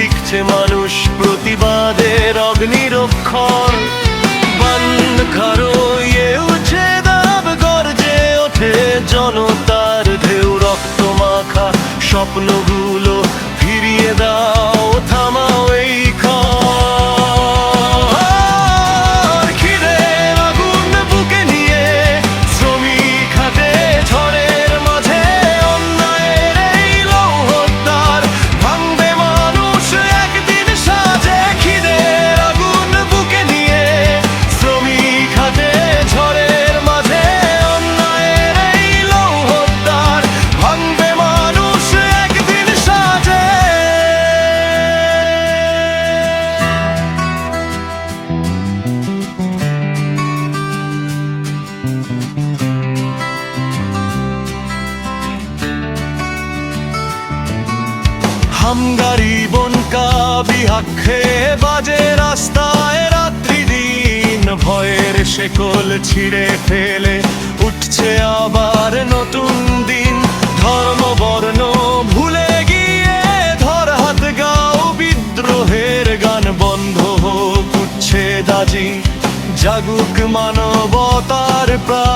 লিখছে মানুষ প্রতিবাদের অগ্নিরক্ষর। বন্ধ করো ইয়ে উঠে দাব, গর্জে ওঠে জনতার ঢেউ, রক্ত মাখা স্বপ্নগুলো ফিরিয়ে দাও, থামাও এই খর। খিদের আগুন বুকে নিয়ে শ্রমিক হাতে ঝড়ের মাঝে অন্যায়ের এই লৌহদ্বার ভাঙবে মানুষ একদিন সাজে। খিদের আগুন বুকে নিয়ে শ্রমিক হাতে ঝড়ের মাঝে অন্যায়ের এই লৌহদ্বার ভাঙবে মানুষ একদিন সাজে। হামগারি বনকা বিহাক্ষে বাজে রাস্তায় রাত্রি দিন, ভয়ের শেকল ছিঁড়ে ফেলে উঠছে আবার নতুন দিন। ধর্ম বর্ণ ভুলে গিয়ে ধর হাত গাও বিদ্রোহের গান, বন্ধ হোক উচ্ছেদ আজি, জাগুক মানবতার প্রাণ।